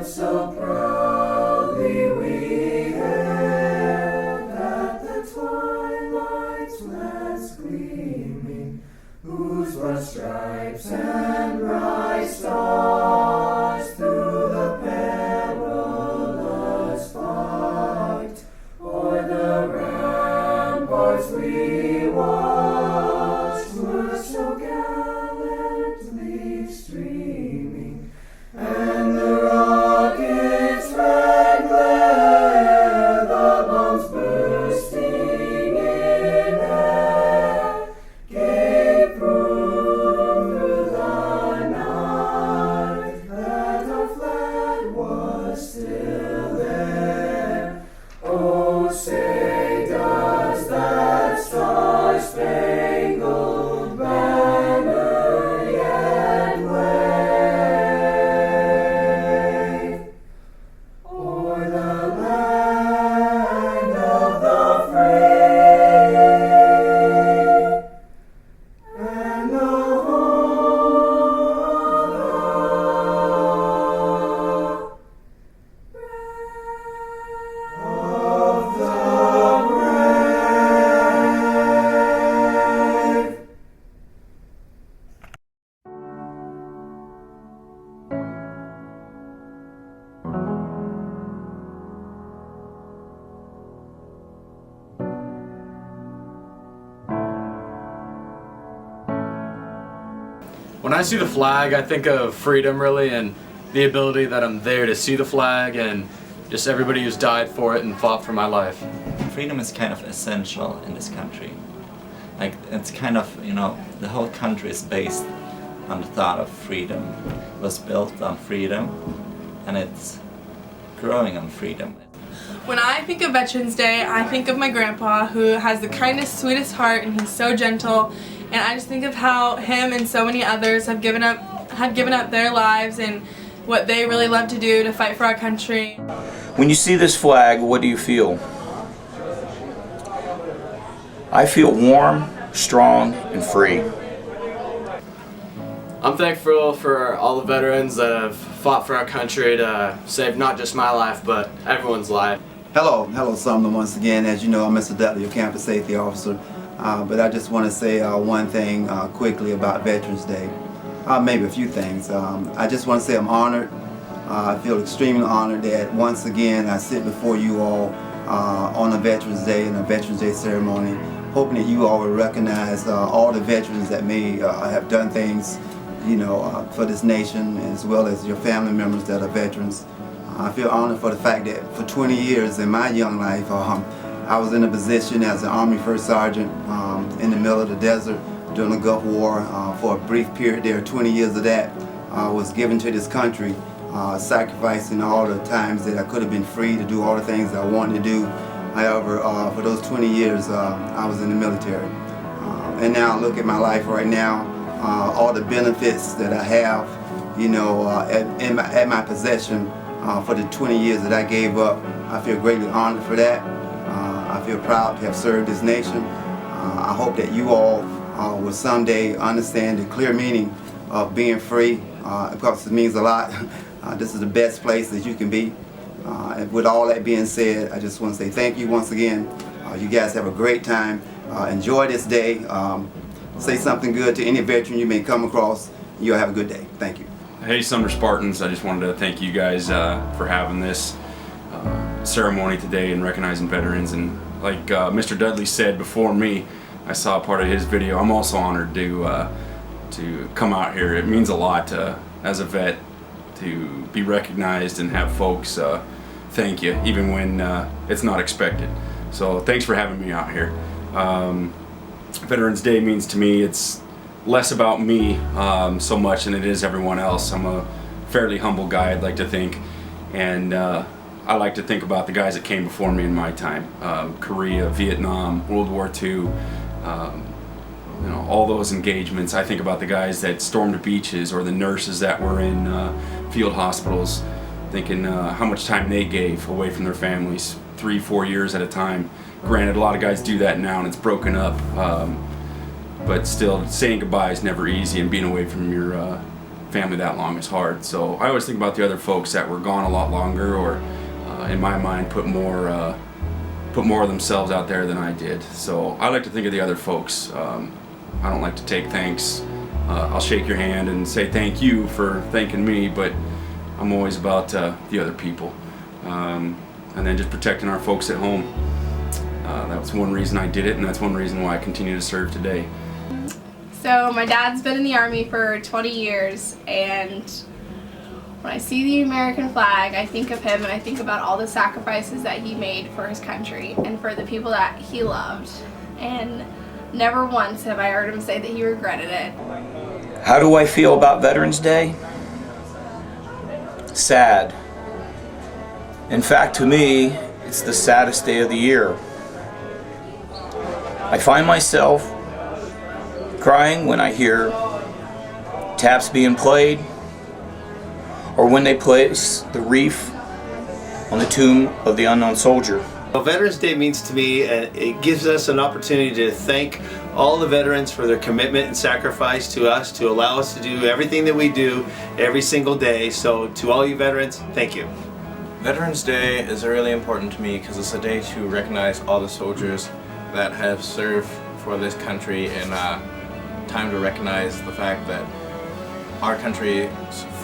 but so proudly we hailed at the twilight's last gleaming, whose broad stripes and bright stars through the perilous fight o'er the ramparts we watched were so gallantly streaming, and the rocket's red glare, the bombs bursting in air, gave proof through the night that our flag was still there. Oh, say does that star-spangled banner yet wave o'er the land of the free and the home of the brave. When I see the flag, I think of freedom really, and the ability that I'm there to see the flag and just everybody who's died for it and fought for my life. Freedom is kind of essential in this country. Like, it's kind of, the whole country is based on the thought of freedom. It was built on freedom, and it's growing on freedom. When I think of Veterans Day, I think of my grandpa, who has the kindest, sweetest heart, and he's so gentle. And I just think of how him and so many others had given up their lives and what they really love to do to fight for our country. When you see this flag, what do you feel? I feel warm, strong, and free. I'm thankful for all the veterans that have fought for our country to save not just my life, but everyone's life. Hello, Sumner once again. As you know, I'm Mr. Dudley, your campus safety officer. But I just want to say one thing quickly about Veterans Day. Maybe a few things. I just want to say I'm honored. I feel extremely honored that once again I sit before you all on a Veterans Day and a Veterans Day ceremony, hoping that you all will recognize all the veterans that may have done things, for this nation, as well as your family members that are veterans. I feel honored for the fact that for 20 years in my young life, I was in a position as an Army First Sergeant in the middle of the desert during the Gulf War. For a brief period there, 20 years of that was given to this country, sacrificing all the times that I could have been free to do all the things that I wanted to do. However, for those 20 years, I was in the military. And now look at my life right now, all the benefits that I have, at my possession for the 20 years that I gave up. I feel greatly honored for that. I feel proud to have served this nation. I hope that you all will someday understand the clear meaning of being free, because it means a lot. This is the best place that you can be. And with all that being said, I just want to say thank you once again. You guys have a great time. Enjoy this day. Say something good to any veteran you may come across. You'll have a good day. Thank you. Hey Sumner Spartans, I just wanted to thank you guys for having this ceremony today and recognizing veterans. And like Mr. Dudley said before me, I saw part of his video. I'm also honored to come out here. It means a lot as a vet to be recognized and have folks thank you, even when it's not expected. So thanks for having me out here. Veterans Day means to me, it's less about me so much than it is everyone else. I'm a fairly humble guy, I'd like to think, and I like to think about the guys that came before me in my time. Korea, Vietnam, World War II, all those engagements. I think about the guys that stormed beaches or the nurses that were in field hospitals, thinking how much time they gave away from their families, 3-4 years at a time. Granted, a lot of guys do that now and it's broken up, but still saying goodbye is never easy, and being away from your family that long is hard. So I always think about the other folks that were gone a lot longer, or in my mind put more of themselves out there than I did. So I like to think of the other folks. I don't like to take thanks. I'll shake your hand and say thank you for thanking me, but I'm always about the other people. And then just protecting our folks at home. That's one reason I did it, and that's one reason why I continue to serve today. So my dad's been in the Army for 20 years, and when I see the American flag, I think of him and I think about all the sacrifices that he made for his country and for the people that he loved. And never once have I heard him say that he regretted it. How do I feel about Veterans Day? Sad. In fact, to me, it's the saddest day of the year. I find myself crying when I hear taps being played, or when they place the wreath on the tomb of the unknown soldier. Well, Veterans Day means to me, it gives us an opportunity to thank all the veterans for their commitment and sacrifice to us, to allow us to do everything that we do every single day. So to all you veterans, thank you. Veterans Day is really important to me because it's a day to recognize all the soldiers that have served for this country, and time to recognize the fact that our country's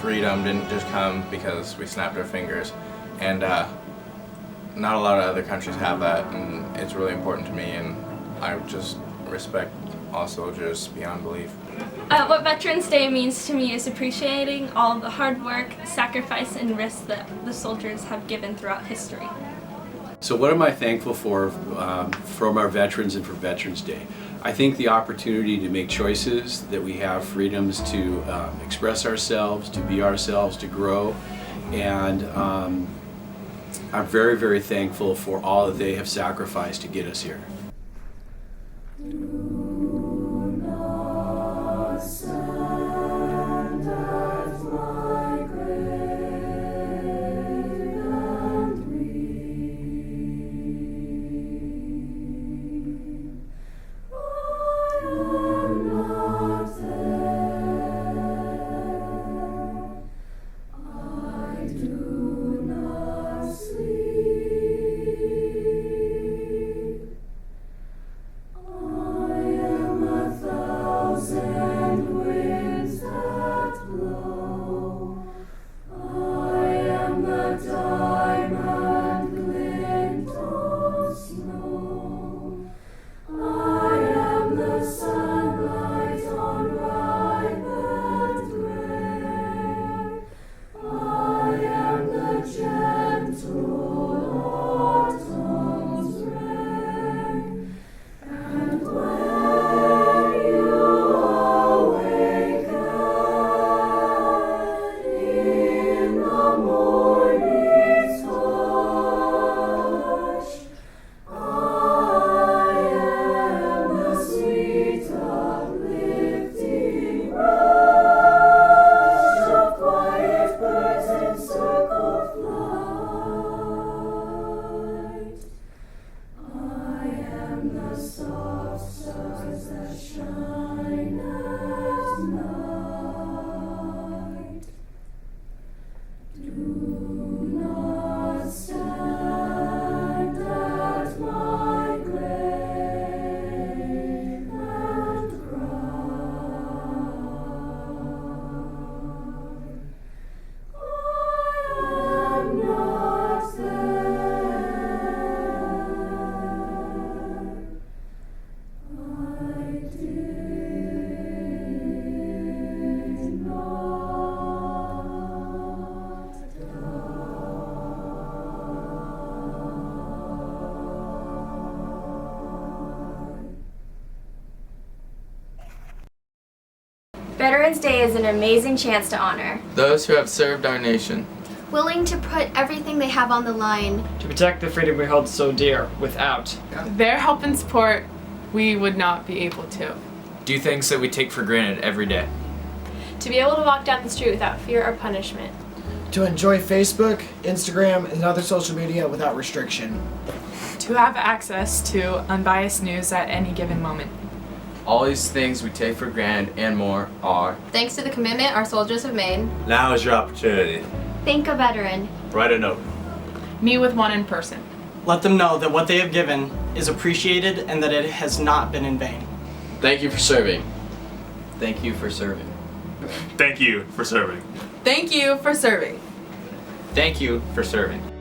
freedom didn't just come because we snapped our fingers, and not a lot of other countries have that, and it's really important to me, and I just respect all soldiers beyond belief. What Veterans Day means to me is appreciating all the hard work, sacrifice, and risk that the soldiers have given throughout history. So what am I thankful for from our veterans and for Veterans Day? I think the opportunity to make choices, that we have freedoms to express ourselves, to be ourselves, to grow, and I'm very, very thankful for all that they have sacrificed to get us here. Veterans Day is an amazing chance to honor those who have served our nation, willing to put everything they have on the line to protect the freedom we hold so dear. Without their help and support, we would not be able to do things that we take for granted every day. To be able to walk down the street without fear or punishment. To enjoy Facebook, Instagram, and other social media without restriction. To have access to unbiased news at any given moment. All these things we take for granted and more are. Thanks to the commitment our soldiers have made. Now is your opportunity. Thank a veteran. Write a note. Meet with one in person. Let them know that what they have given is appreciated and that it has not been in vain. Thank you for serving. Thank you for serving. Thank you for serving. Thank you for serving. Thank you for serving.